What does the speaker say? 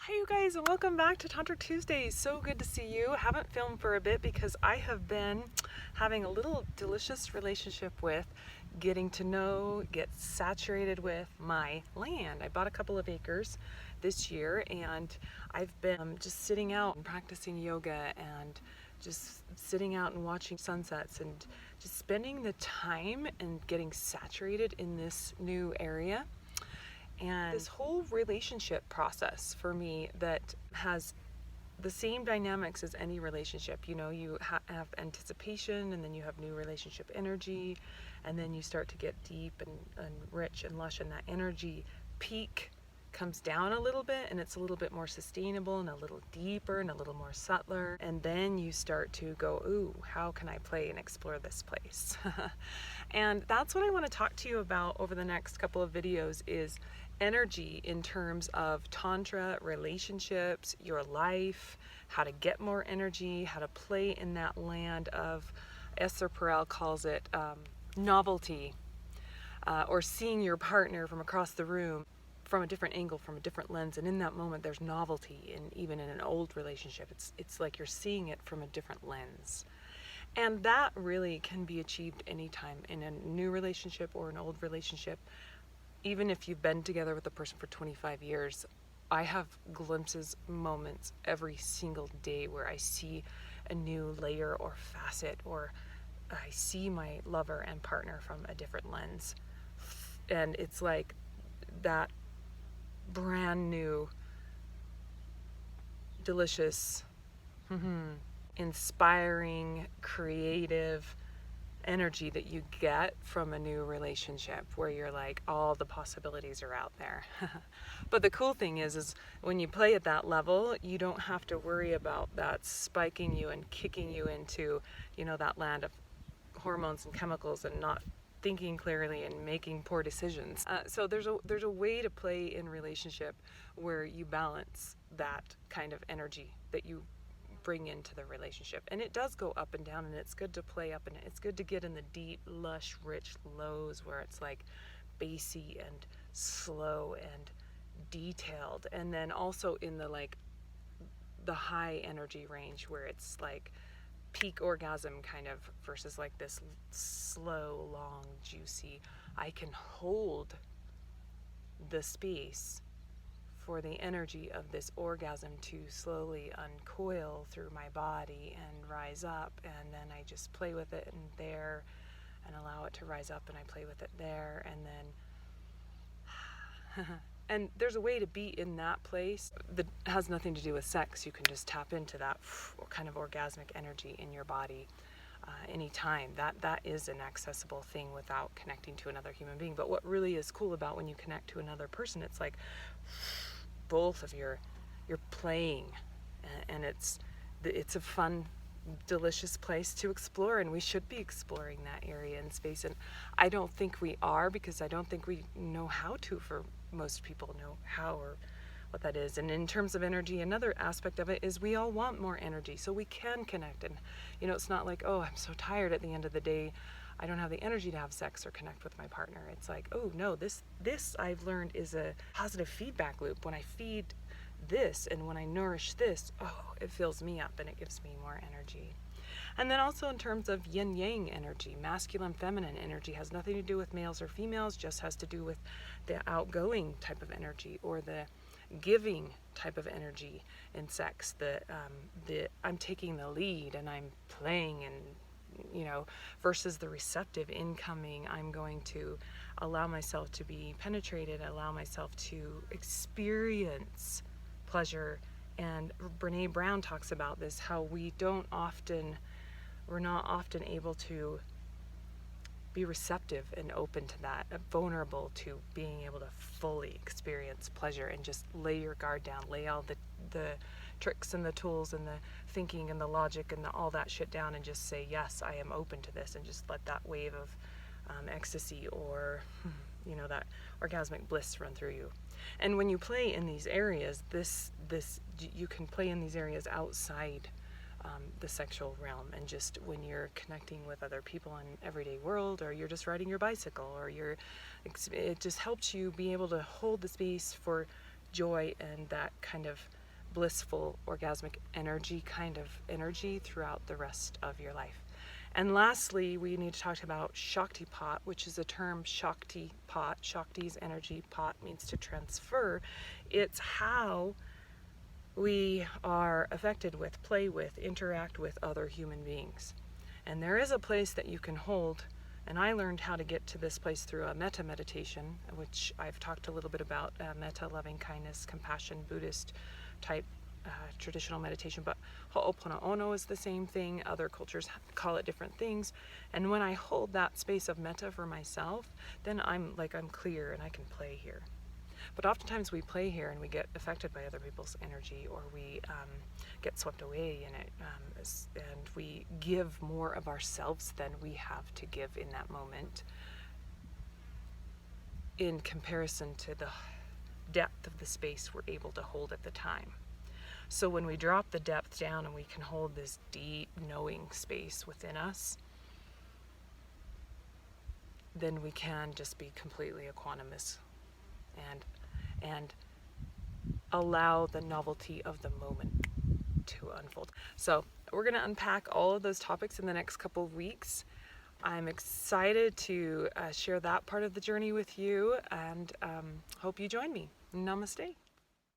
Hi you guys, and welcome back to Tantric Tuesdays. So good to see you. Haven't filmed for a bit because I have been having a little delicious relationship with getting to know, get saturated with my land. I bought a couple of acres this year and I've been just sitting out and practicing yoga and just sitting out and watching sunsets and just spending the time and getting saturated in this new area. And this whole relationship process for me that has the same dynamics as any relationship. You know, you have anticipation, and then you have new relationship energy, and then you start to get deep and rich and lush, and that energy peak comes down a little bit, and it's a little bit more sustainable and a little deeper and a little more subtler. And then you start to go, ooh, how can I play and explore this place? And that's what I want to talk to you about over the next couple of videos is energy in terms of Tantra, relationships, your life, how to get more energy, how to play in that land of, Esther Perel calls it novelty, or seeing your partner from across the room from a different angle, from a different lens. And in that moment there's novelty, and even in an old relationship it's like you're seeing it from a different lens. And that really can be achieved anytime in a new relationship or an old relationship. Even if you've been together with a person for 25 years, I have glimpses, moments every single day where I see a new layer or facet, or I see my lover and partner from a different lens. And it's like that brand new, delicious, inspiring, creative energy that you get from a new relationship where you're like, all the possibilities are out there. But the cool thing is when you play at that level, you don't have to worry about that spiking you and kicking you into, you know, that land of hormones and chemicals and not thinking clearly and making poor decisions. So there's a way to play in relationship where you balance that kind of energy that you bring into the relationship. And it does go up and down, and it's good to play up, and it's good to get in the deep, lush, rich lows where it's like bassy and slow and detailed. And then also in the like the high energy range where it's like peak orgasm kind of versus like this slow, long, juicy. I can hold the space for the energy of this orgasm to slowly uncoil through my body and rise up, and then I just play with it and there and allow it to rise up, and I play with it there, and then and there's a way to be in that place that has nothing to do with sex. You can just tap into that kind of orgasmic energy in your body anytime. That is an accessible thing without connecting to another human being. But what really is cool about when you connect to another person, it's like both of you're playing, and it's a fun, delicious place to explore, and we should be exploring that area and space. And I don't think we are, because I don't think we know how to. For most people know how or what that is. And in terms of energy, another aspect of it is we all want more energy so we can connect. And you know, it's not like, oh, I'm so tired at the end of the day, I don't have the energy to have sex or connect with my partner. It's like, oh no, this I've learned is a positive feedback loop. When I feed this and when I nourish this, oh, it fills me up and it gives me more energy. And then also in terms of yin yang energy, masculine feminine energy has nothing to do with males or females, just has to do with the outgoing type of energy or the giving type of energy in sex. The I'm taking the lead and I'm playing, and you know, versus the receptive incoming. I'm going to allow myself to be penetrated, allow myself to experience pleasure. And Brene Brown talks about this, how we're not often able to be receptive and open to that, vulnerable to being able to fully experience pleasure and just lay your guard down, lay all the tricks and the tools and the thinking and the logic and all that shit down, and just say, yes, I am open to this, and just let that wave of ecstasy or, you know, that orgasmic bliss run through you. And when you play in these areas, you can play in these areas outside the sexual realm, and just when you're connecting with other people in everyday world, or you're just riding your bicycle, or it just helps you be able to hold the space for joy and that kind of blissful orgasmic energy throughout the rest of your life. And lastly, we need to talk about Shaktipat, which is a term. Shaktipat, Shakti's energy, pot means to transfer. It's how we are affected with, play with, interact with other human beings. And there is a place that you can hold, and I learned how to get to this place through a metta meditation, which I've talked a little bit about, metta, loving kindness, compassion, Buddhist type traditional meditation, but Ho'oponopono is the same thing. Other cultures call it different things. And when I hold that space of metta for myself, then I'm clear and I can play here. But oftentimes we play here and we get affected by other people's energy, or we get swept away in it, and we give more of ourselves than we have to give in that moment in comparison to the depth of the space we're able to hold at the time. So when we drop the depth down and we can hold this deep knowing space within us, then we can just be completely equanimous and allow the novelty of the moment to unfold. So we're going to unpack all of those topics in the next couple of weeks. I'm excited to share that part of the journey with you, and hope you join me. Namaste.